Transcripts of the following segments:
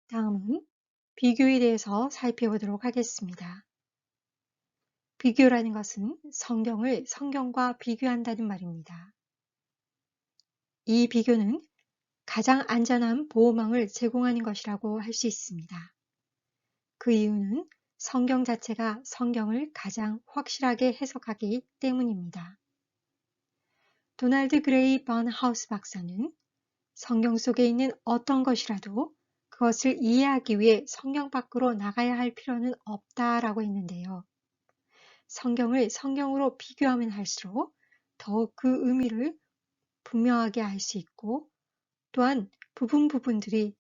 다음은 비교에 대해서 살펴보도록 하겠습니다. 비교라는 것은 성경을 성경과 비교한다는 말입니다. 이 비교는 가장 안전한 보호망을 제공하는 것이라고 할 수 있습니다. 그 이유는 성경 자체가 성경을 가장 확실하게 해석하기 때문입니다. 도널드 그레이 번하우스 박사는 성경 속에 있는 어떤 것이라도 그것을 이해하기 위해 성경 밖으로 나가야 할 필요는 없다라고 했는데요. 성경을 성경으로 비교하면 할수록 더욱 그 의미를 분명하게 알 수 있고 또한 부분들이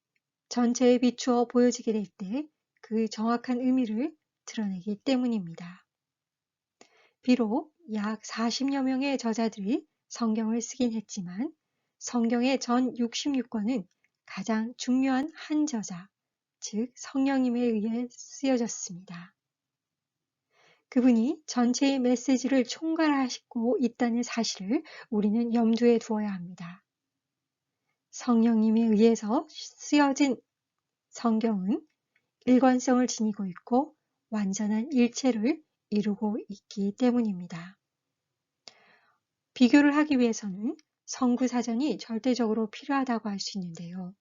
전체에 비추어 보여지게 될 때 그 정확한 의미를 드러내기 때문입니다. 비록 약 40여 명의 저자들이 성경을 쓰긴 했지만 성경의 전 66권은 가장 중요한 한 저자, 즉 성령님에 의해 쓰여졌습니다. 그분이 전체의 메시지를 총괄하시고 있다는 사실을 우리는 염두에 두어야 합니다. 성령님에 의해서 쓰여진 성경은 일관성을 지니고 있고 완전한 일체를 이루고 있기 때문입니다. 비교를 하기 위해서는 성구사전이 절대적으로 필요하다고 할 수 있는데요.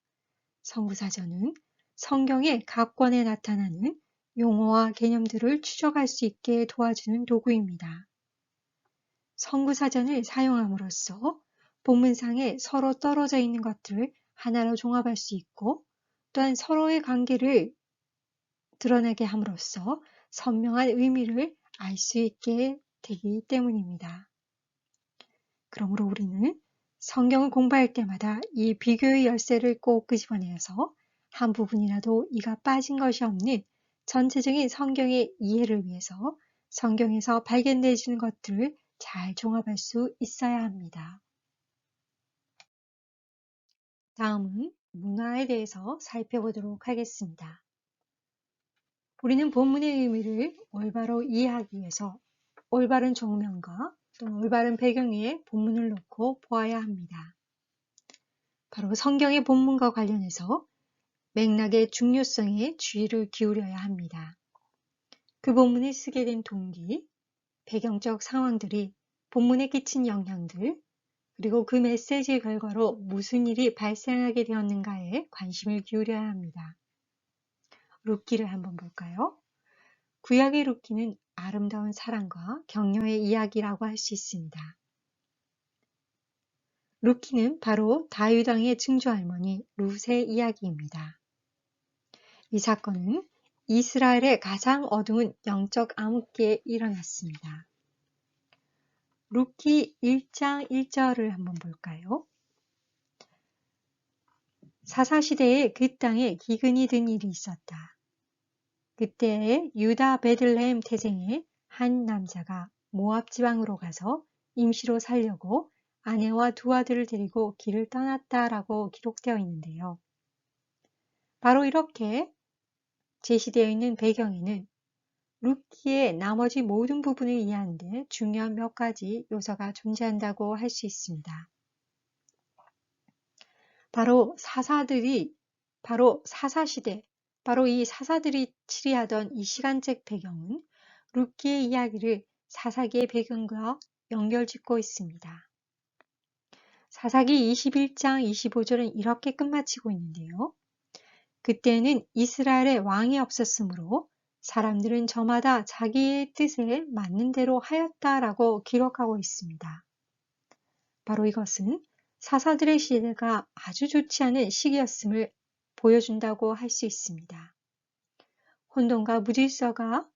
성구사전은 성경의 각 권에 나타나는 용어와 개념들을 추적할 수 있게 도와주는 도구입니다. 성구사전을 사용함으로써 본문상에 서로 떨어져 있는 것들을 하나로 종합할 수 있고 또한 서로의 관계를 드러내게 함으로써 선명한 의미를 알 수 있게 되기 때문입니다. 그러므로 우리는 성경을 공부할 때마다 이 비교의 열쇠를 꼭 끄집어내서 한 부분이라도 이가 빠진 것이 없는 전체적인 성경의 이해를 위해서 성경에서 발견되어지는 것들을 잘 종합할 수 있어야 합니다. 다음은 문화에 대해서 살펴보도록 하겠습니다. 우리는 본문의 의미를 올바로 이해하기 위해서 올바른 정면과 또는 올바른 배경 위에 본문을 놓고 보아야 합니다. 바로 성경의 본문과 관련해서 맥락의 중요성에 주의를 기울여야 합니다. 그 본문을 쓰게 된 동기, 배경적 상황들이 본문에 끼친 영향들, 그리고 그 메시지의 결과로 무슨 일이 발생하게 되었는가에 관심을 기울여야 합니다. 룻기를 한번 볼까요? 구약의 룻기는 아름다운 사랑과 격려의 이야기라고 할 수 있습니다. 룻기는 바로 다윗 왕의 증조할머니 룻의 이야기입니다. 이 사건은 이스라엘의 가장 어두운 영적 암흑기에 일어났습니다. 룻기 1장 1절을 한번 볼까요? 사사시대에 그 땅에 기근이 든 일이 있었다. 그때에 유다 베들레헴 태생의 한 남자가 모압 지방으로 가서 임시로 살려고 아내와 두 아들을 데리고 길을 떠났다라고 기록되어 있는데요. 바로 이렇게 제시되어 있는 배경에는 룻기의 나머지 모든 부분을 이해하는 데 중요한 몇 가지 요소가 존재한다고 할 수 있습니다. 바로 사사시대, 바로 이 사사들이 치리하던 이 시간적 배경은 룻기의 이야기를 사사기의 배경과 연결짓고 있습니다. 사사기 21장 25절은 이렇게 끝마치고 있는데요. 그때는 이스라엘에 왕이 없었으므로 사람들은 저마다 자기의 뜻에 맞는 대로 하였다라고 기록하고 있습니다. 바로 이것은 사사들의 시대가 아주 좋지 않은 시기였음을 보여준다고 할 수 있습니다. 혼돈과 무질서가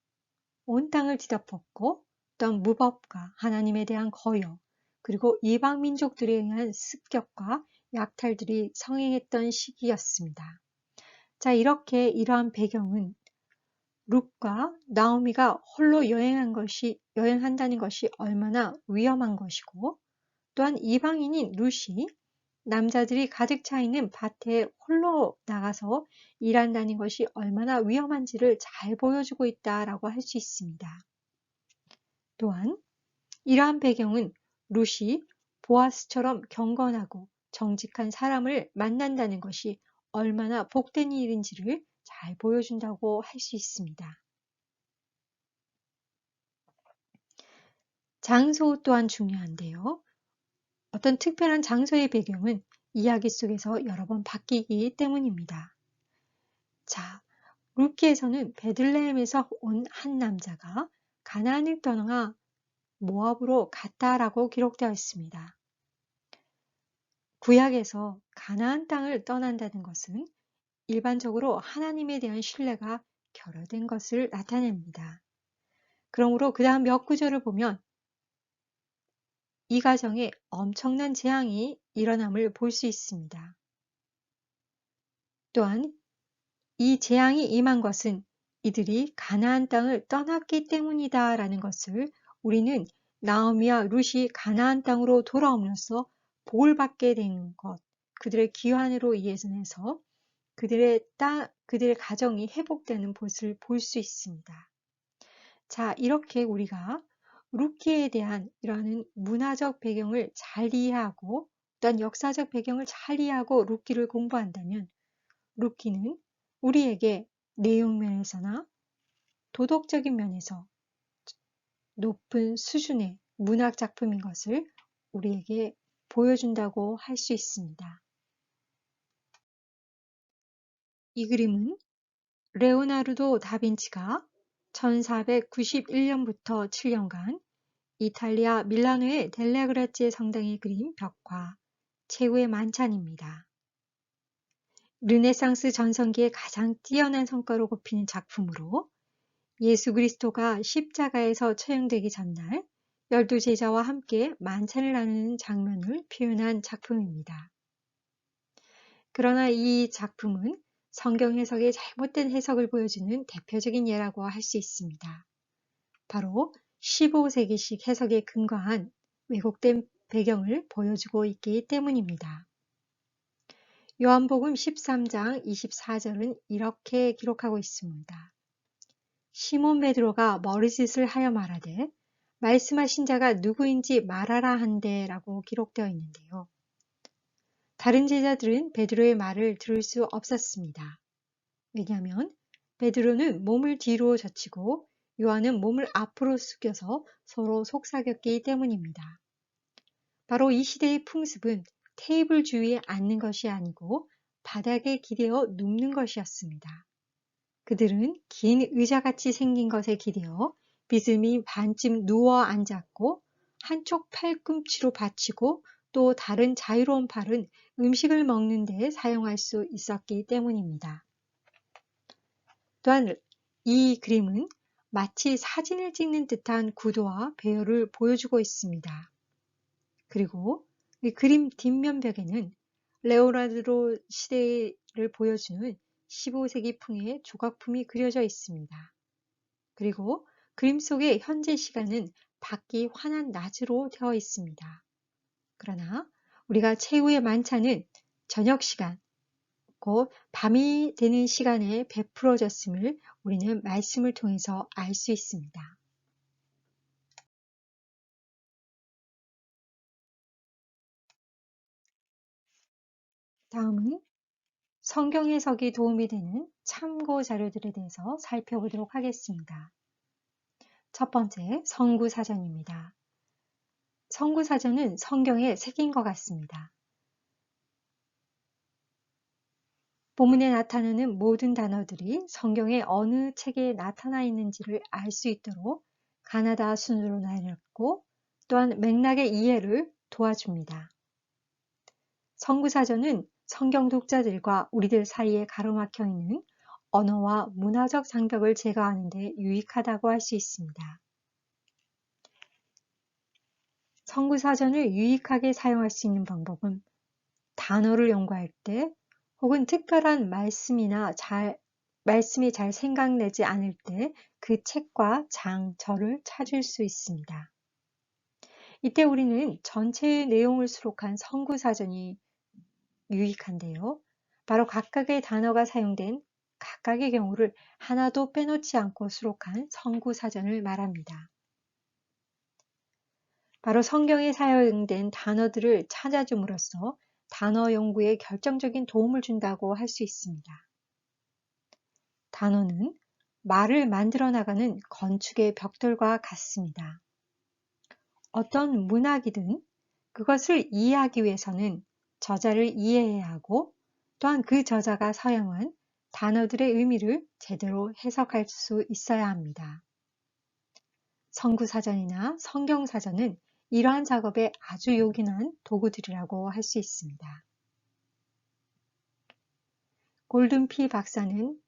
온 땅을 뒤덮었고 어떤 무법과 하나님에 대한 거역 그리고 이방 민족들에 의한 습격과 약탈들이 성행했던 시기였습니다. 자, 이렇게 이러한 배경은 룻과 나오미가 홀로 여행한다는 것이 얼마나 위험한 것이고 또한 이방인인 룻이 남자들이 가득 차 있는 밭에 홀로 나가서 일한다는 것이 얼마나 위험한지를 잘 보여주고 있다라고 할 수 있습니다. 또한 이러한 배경은 룻이 보아스처럼 경건하고 정직한 사람을 만난다는 것이 얼마나 복된 일인지를 잘 보여준다고 할 수 있습니다. 장소 또한 중요한데요. 어떤 특별한 장소의 배경은 이야기 속에서 여러 번 바뀌기 때문입니다. 자, 룻기에서는 베들레헴에서 온 한 남자가 가나안을 떠나 모압으로 갔다라고 기록되어 있습니다. 구약에서 가나안 땅을 떠난다는 것은 일반적으로 하나님에 대한 신뢰가 결여된 것을 나타냅니다. 그러므로 그 다음 몇 구절을 보면 이 가정에 엄청난 재앙이 일어남을 볼 수 있습니다. 또한 이 재앙이 임한 것은 이들이 가나안 땅을 떠났기 때문이다 라는 것을 우리는 나오미와 룻이 가나안 땅으로 돌아옴으로써 복을 받게 된 것, 그들의 기환으로 인해서 그들의 가정이 회복되는 것을 볼 수 있습니다. 자, 이렇게 우리가 룻기에 대한 이러한 문화적 배경을 잘 이해하고 또한 역사적 배경을 잘 이해하고 룻기를 공부한다면 룻기는 우리에게 내용 면에서나 도덕적인 면에서 높은 수준의 문학 작품인 것을 우리에게 보여준다고 할 수 있습니다. 이 그림은 레오나르도 다빈치가 1491년부터 7년간 이탈리아 밀라노의 델레그라치에 성당에 그린 벽화 최후의 만찬입니다. 르네상스 전성기의 가장 뛰어난 성과로 꼽히는 작품으로 예수 그리스도가 십자가에서 처형되기 전날 12제자와 함께 만찬을 나누는 장면을 표현한 작품입니다. 그러나 이 작품은 성경 해석의 잘못된 해석을 보여주는 대표적인 예라고 할 수 있습니다. 바로 15세기식 해석에 근거한 왜곡된 배경을 보여주고 있기 때문입니다. 요한복음 13장 24절은 이렇게 기록하고 있습니다. 시몬 베드로가 머리짓을 하여 말하되 말씀하신 자가 누구인지 말하라 한데 라고 기록되어 있는데요. 다른 제자들은 베드로의 말을 들을 수 없었습니다. 왜냐하면 베드로는 몸을 뒤로 젖히고 요한은 몸을 앞으로 숙여서 서로 속삭였기 때문입니다. 바로 이 시대의 풍습은 테이블 주위에 앉는 것이 아니고 바닥에 기대어 눕는 것이었습니다. 그들은 긴 의자같이 생긴 것에 기대어 비스듬히 반쯤 누워 앉았고 한쪽 팔꿈치로 받치고 또 다른 자유로운 팔은 음식을 먹는 데 사용할 수 있었기 때문입니다. 또한 이 그림은 마치 사진을 찍는 듯한 구도와 배열을 보여주고 있습니다. 그리고 이 그림 뒷면벽에는 레오나르도 시대를 보여주는 15세기풍의 조각품이 그려져 있습니다. 그리고 그림 속의 현재 시간은 밖이 환한 낮으로 되어 있습니다. 그러나 우리가 최후의 만찬은 저녁 시간, 곧 밤이 되는 시간에 베풀어졌음을 우리는 말씀을 통해서 알 수 있습니다. 다음은 성경 해석이 도움이 되는 참고 자료들에 대해서 살펴보도록 하겠습니다. 첫 번째, 성구사전입니다. 성구사전은 성경에 새긴 것 같습니다. 본문에 나타나는 모든 단어들이 성경의 어느 책에 나타나 있는지를 알 수 있도록 가나다 순으로 나뉘었고 또한 맥락의 이해를 도와줍니다. 성구사전은 성경 독자들과 우리들 사이에 가로막혀 있는 언어와 문화적 장벽을 제거하는 데 유익하다고 할 수 있습니다. 성구사전을 유익하게 사용할 수 있는 방법은 단어를 연구할 때 혹은 특별한 말씀이 잘 생각나지 않을 때 그 책과 장, 절을 찾을 수 있습니다. 이때 우리는 전체의 내용을 수록한 성구사전이 유익한데요. 바로 각각의 단어가 사용된 각각의 경우를 하나도 빼놓지 않고 수록한 성구사전을 말합니다. 바로 성경에 사용된 단어들을 찾아줌으로써 단어 연구에 결정적인 도움을 준다고 할 수 있습니다. 단어는 말을 만들어 나가는 건축의 벽돌과 같습니다. 어떤 문학이든 그것을 이해하기 위해서는 저자를 이해해야 하고 또한 그 저자가 사용한 단어들의 의미를 제대로 해석할 수 있어야 합니다. 성구사전이나 성경사전은 이러한 작업에 아주 요긴한 도구들이라고 할 수 있습니다. 골든피 박사는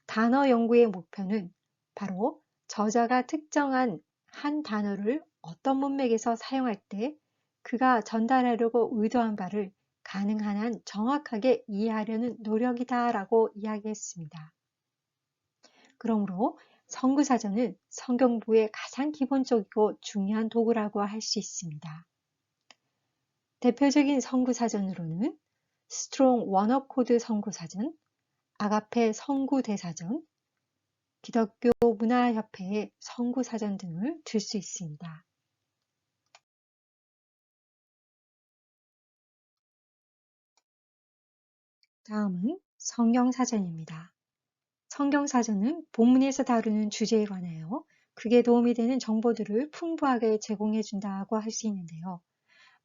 단어 연구의 목표는 바로 저자가 특정한 한 단어를 어떤 문맥에서 사용할 때 그가 전달하려고 의도한 바를 가능한 한 정확하게 이해하려는 노력이다라고 이야기했습니다. 그러므로 성구사전은 성경부의 가장 기본적이고 중요한 도구라고 할 수 있습니다. 대표적인 성구사전으로는 스트롱 원어코드 성구사전, 아가페 성구대사전, 기독교 문화협회의 성구사전 등을 들 수 있습니다. 다음은 성경사전입니다. 성경사전은 본문에서 다루는 주제에 관하여 그게 도움이 되는 정보들을 풍부하게 제공해 준다고 할 수 있는데요.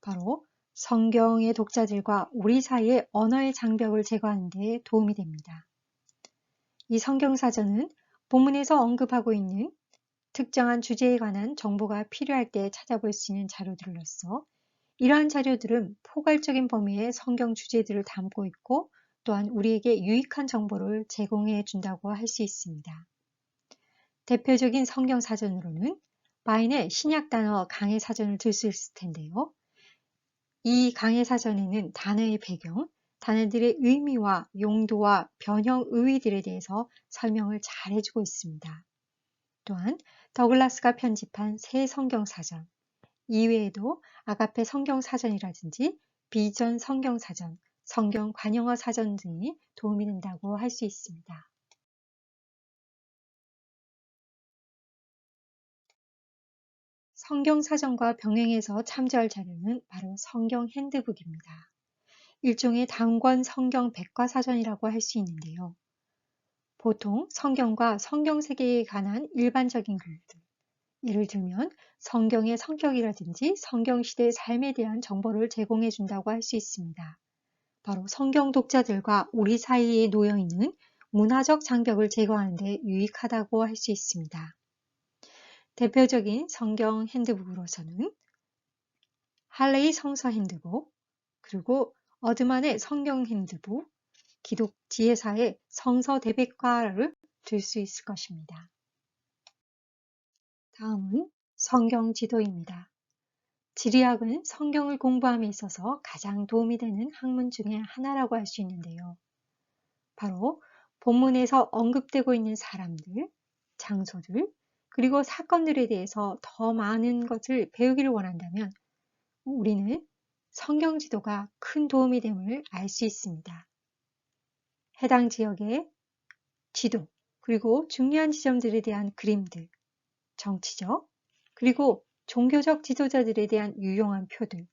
바로 성경의 독자들과 우리 사이의 언어의 장벽을 제거하는 데 도움이 됩니다. 이 성경사전은 본문에서 언급하고 있는 특정한 주제에 관한 정보가 필요할 때 찾아볼 수 있는 자료들로서 이러한 자료들은 포괄적인 범위의 성경 주제들을 담고 있고 또한 우리에게 유익한 정보를 제공해 준다고 할 수 있습니다. 대표적인 성경 사전으로는 바인의 신약 단어 강해 사전을 들 수 있을 텐데요. 이 강해 사전에는 단어의 배경, 단어들의 의미와 용도와 변형 의의들에 대해서 설명을 잘 해주고 있습니다. 또한 더글라스가 편집한 새 성경 사전, 이외에도 아가페 성경 사전이라든지 비전 성경 사전, 성경 관영어 사전 등이 도움이 된다고 할 수 있습니다. 성경 사전과 병행해서 참조할 자료는 바로 성경 핸드북입니다. 일종의 단권 성경 백과사전이라고 할 수 있는데요. 보통 성경과 성경 세계에 관한 일반적인 글들, 예를 들면 성경의 성격이라든지 성경 시대의 삶에 대한 정보를 제공해 준다고 할 수 있습니다. 바로 성경 독자들과 우리 사이에 놓여 있는 문화적 장벽을 제거하는 데 유익하다고 할 수 있습니다. 대표적인 성경 핸드북으로서는 할레이 성서 핸드북, 그리고 어드만의 성경 핸드북, 기독 지혜사의 성서 대백과를 들 수 있을 것입니다. 다음은 성경 지도입니다. 지리학은 성경을 공부함에 있어서 가장 도움이 되는 학문 중에 하나라고 할 수 있는데요. 바로 본문에서 언급되고 있는 사람들, 장소들, 그리고 사건들에 대해서 더 많은 것을 배우기를 원한다면 우리는 성경 지도가 큰 도움이 됨을 알 수 있습니다. 해당 지역의 지도, 그리고 중요한 지점들에 대한 그림들, 정치적, 그리고 종교적 지도자들에 대한 유용한 표들,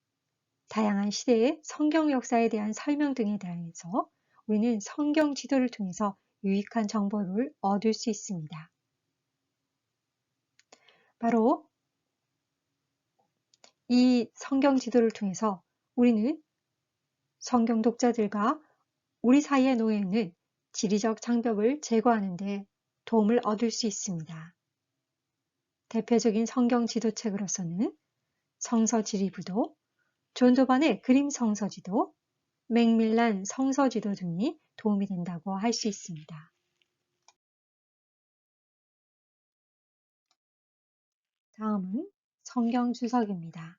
다양한 시대의 성경 역사에 대한 설명 등에 대해서 우리는 성경 지도를 통해서 유익한 정보를 얻을 수 있습니다. 바로 이 성경 지도를 통해서 우리는 성경 독자들과 우리 사이에 놓여 있는 지리적 장벽을 제거하는 데 도움을 얻을 수 있습니다. 대표적인 성경 지도책으로서는 성서지리부도, 존 도반의 그림 성서지도, 맥밀란 성서지도 등이 도움이 된다고 할 수 있습니다. 다음은 성경 주석입니다.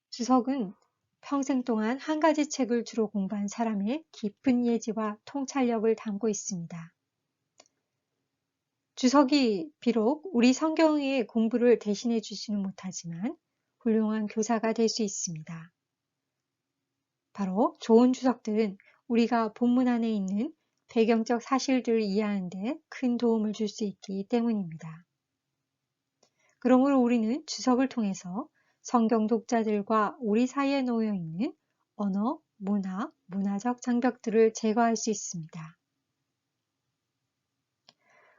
주석은 평생 동안 한 가지 책을 주로 공부한 사람의 깊은 예지와 통찰력을 담고 있습니다. 주석이 비록 우리 성경의 공부를 대신해 주지는 못하지만 훌륭한 교사가 될 수 있습니다. 바로 좋은 주석들은 우리가 본문 안에 있는 배경적 사실들을 이해하는 데 큰 도움을 줄 수 있기 때문입니다. 그러므로 우리는 주석을 통해서 성경 독자들과 우리 사이에 놓여 있는 언어, 문화적 장벽들을 제거할 수 있습니다.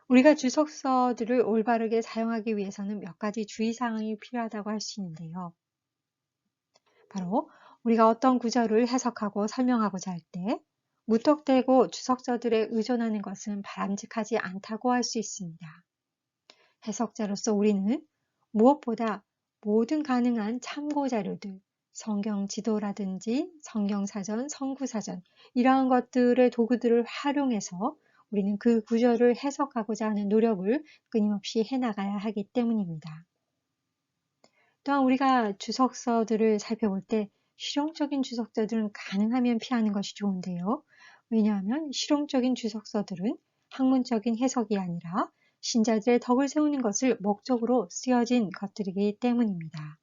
우리가 주석서들을 올바르게 사용하기 위해서는 몇 가지 주의사항이 필요하다고 할 수 있는데요. 바로 우리가 어떤 구절을 해석하고 설명하고자 할 때 무턱대고 주석서들에 의존하는 것은 바람직하지 않다고 할 수 있습니다. 해석자로서 우리는 무엇보다 모든 가능한 참고 자료들, 성경 지도라든지 성경사전, 성구사전 이러한 것들의 도구들을 활용해서 우리는 그 구절을 해석하고자 하는 노력을 끊임없이 해나가야 하기 때문입니다. 또한 우리가 주석서들을 살펴볼 때 실용적인 주석서들은 가능하면 피하는 것이 좋은데요. 왜냐하면 실용적인 주석서들은 학문적인 해석이 아니라 신자들의 덕을 세우는 것을 목적으로 쓰여진 것들이기 때문입니다.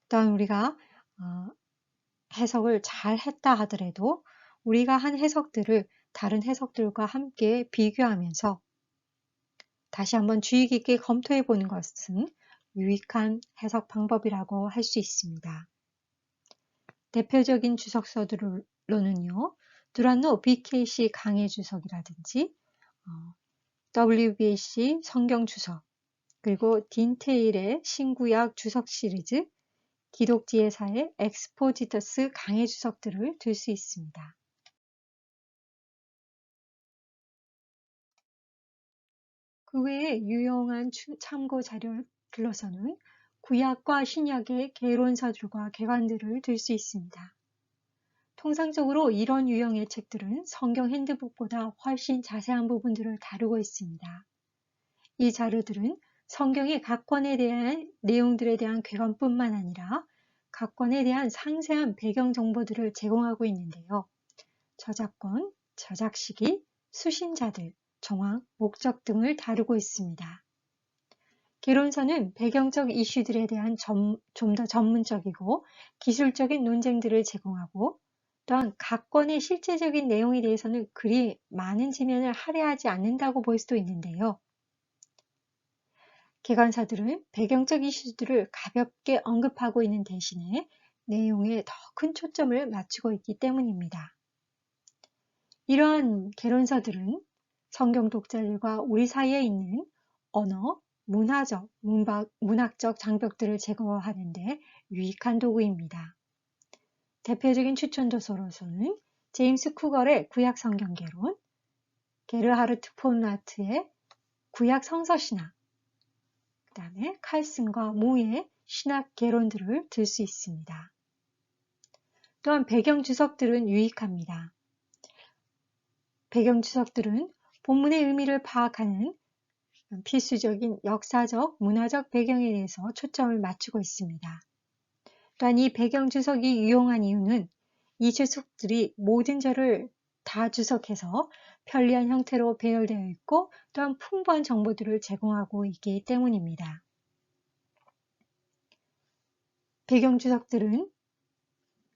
또한 우리가 해석을 잘 했다 하더라도 우리가 한 해석들을 다른 해석들과 함께 비교하면서 다시 한번 주의 깊게 검토해 보는 것은 유익한 해석 방법이라고 할 수 있습니다. 대표적인 주석서들로는요, 두란노 BKC 강해 주석이라든지 WBAC 성경 주석, 그리고 딘테일의 신구약 주석 시리즈, 기독지혜사의 엑스포지터스 강해 주석들을 들 수 있습니다. 그 외에 유용한 참고 자료들로서는 구약과 신약의 개론서들과 개관들을 들 수 있습니다. 통상적으로 이런 유형의 책들은 성경 핸드북보다 훨씬 자세한 부분들을 다루고 있습니다. 이 자료들은 성경의 각 권에 대한 내용들에 대한 궤관뿐만 아니라 각 권에 대한 상세한 배경 정보들을 제공하고 있는데요. 저작권, 저작 시기, 수신자들, 정황, 목적 등을 다루고 있습니다. 개론서는 배경적 이슈들에 대한 좀 더 전문적이고 기술적인 논쟁들을 제공하고 또한 각 권의 실제적인 내용에 대해서는 그리 많은 지면을 할애하지 않는다고 볼 수도 있는데요. 개관사들은 배경적 이슈들을 가볍게 언급하고 있는 대신에 내용에 더 큰 초점을 맞추고 있기 때문입니다. 이러한 개론서들은 성경 독자들과 우리 사이에 있는 언어, 문학적 장벽들을 제거하는 데 유익한 도구입니다. 대표적인 추천 도서로서는 제임스 쿠걸의 구약 성경 개론, 게르하르트 폰 라트의 구약 성서신학, 그 다음에 칼슨과 모의 신학 개론들을 들 수 있습니다. 또한 배경 주석들은 유익합니다. 배경 주석들은 본문의 의미를 파악하는 필수적인 역사적, 문화적 배경에 대해서 초점을 맞추고 있습니다. 또한 이 배경 주석이 유용한 이유는 이 주석들이 모든 절을 다 주석해서 편리한 형태로 배열되어 있고 또한 풍부한 정보들을 제공하고 있기 때문입니다. 배경 주석들은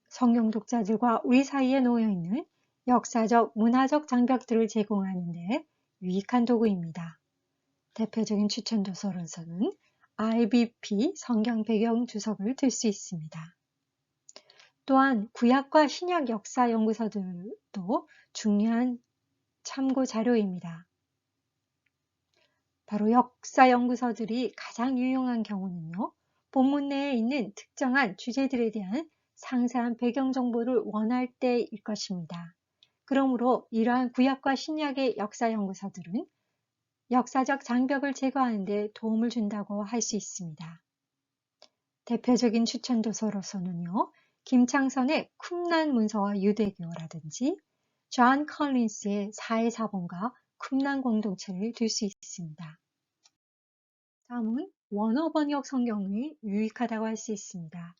성경 독자들과 우리 사이에 놓여있는 역사적, 문화적 장벽들을 제공하는 데 유익한 도구입니다. 대표적인 추천 도서로서는 RBP 성경 배경 주석을 들 수 있습니다. 또한 구약과 신약 역사 연구서들도 중요한 참고 자료입니다. 바로 역사 연구서들이 가장 유용한 경우는요, 본문 내에 있는 특정한 주제들에 대한 상세한 배경 정보를 원할 때일 것입니다. 그러므로 이러한 구약과 신약의 역사 연구서들은 역사적 장벽을 제거하는 데 도움을 준다고 할 수 있습니다. 대표적인 추천 도서로서는요, 김창선의 쿰란 문서와 유대교라든지 존 컬린스의 사회사본과 쿰란 공동체를 들 수 있습니다. 다음은 원어 번역 성경이 유익하다고 할 수 있습니다.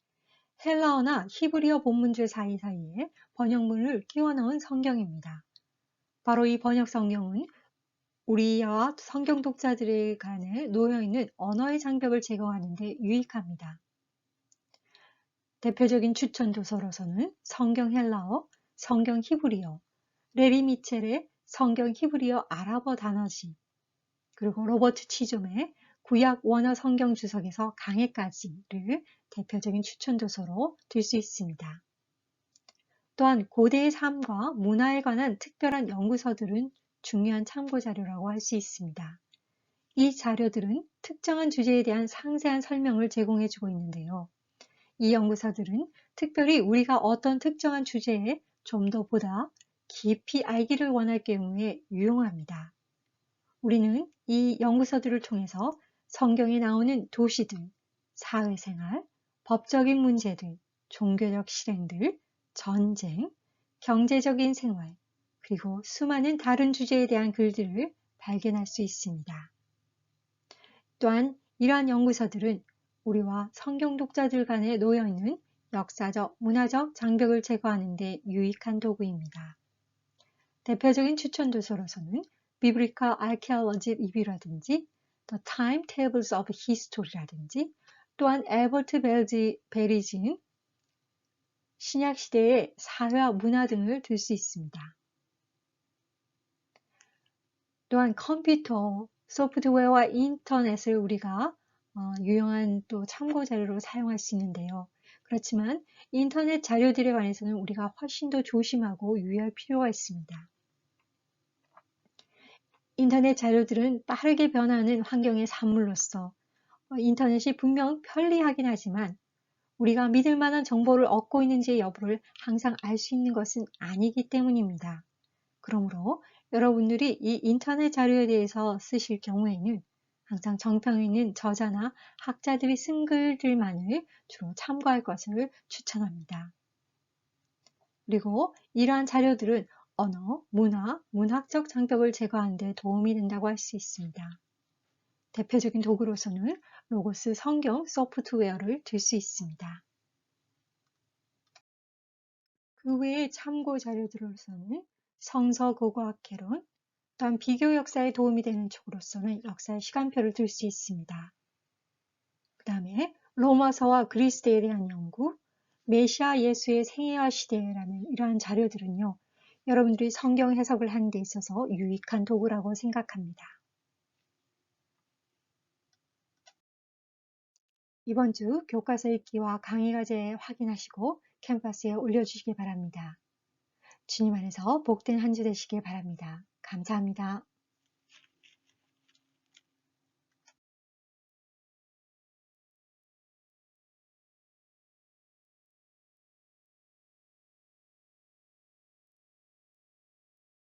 헬라어나 히브리어 본문줄 사이사이에 번역문을 끼워 넣은 성경입니다. 바로 이 번역 성경은 우리와 성경 독자들 간에 놓여있는 언어의 장벽을 제거하는 데 유익합니다. 대표적인 추천 도서로서는 성경 헬라어, 성경 히브리어, 레리 미첼의 성경 히브리어 아랍어 단어지, 그리고 로버트 치좀의 구약 원어 성경 주석에서 강해까지를 대표적인 추천 도서로 들 수 있습니다. 또한 고대의 삶과 문화에 관한 특별한 연구서들은 중요한 참고 자료라고 할 수 있습니다. 이 자료들은 특정한 주제에 대한 상세한 설명을 제공해주고 있는데요. 이 연구서들은 특별히 우리가 어떤 특정한 주제에 좀 더 보다 깊이 알기를 원할 경우에 유용합니다. 우리는 이 연구서들을 통해서 성경에 나오는 도시들, 사회생활, 법적인 문제들, 종교적 실행들, 전쟁, 경제적인 생활, 그리고 수많은 다른 주제에 대한 글들을 발견할 수 있습니다. 또한 이러한 연구서들은 우리와 성경 독자들 간에 놓여있는 역사적, 문화적 장벽을 제거하는 데 유익한 도구입니다. 대표적인 추천 도서로서는 Biblical Archaeology Review라든지 The Timetables of History라든지 또한 에버트 베리지는 신약시대의 사회와 문화 등을 들 수 있습니다. 또한 컴퓨터, 소프트웨어와 인터넷을 우리가 유용한 또 참고 자료로 사용할 수 있는데요. 그렇지만 인터넷 자료들에 관해서는 우리가 훨씬 더 조심하고 유의할 필요가 있습니다. 인터넷 자료들은 빠르게 변하는 환경의 산물로서 인터넷이 분명 편리하긴 하지만 우리가 믿을 만한 정보를 얻고 있는지의 여부를 항상 알 수 있는 것은 아니기 때문입니다. 그러므로 여러분들이 이 인터넷 자료에 대해서 쓰실 경우에는 항상 정평에 있는 저자나 학자들이 쓴 글들만을 주로 참고할 것을 추천합니다. 그리고 이러한 자료들은 언어, 문화, 문학적 장벽을 제거하는 데 도움이 된다고 할 수 있습니다. 대표적인 도구로서는 로고스 성경 소프트웨어를 들 수 있습니다. 그 외의 참고 자료들로서는 성서 고고학 개론, 또한 비교 역사에 도움이 되는 쪽으로서는 역사의 시간표를 들 수 있습니다. 그 다음에 로마서와 그리스대에 대한 연구, 메시아 예수의 생애와 시대라는 이러한 자료들은요, 여러분들이 성경 해석을 하는 데 있어서 유익한 도구라고 생각합니다. 이번 주 교과서 읽기와 강의 과제 확인하시고 캠퍼스에 올려주시기 바랍니다. 주님 안에서 복된 한 주 되시길 바랍니다. 감사합니다.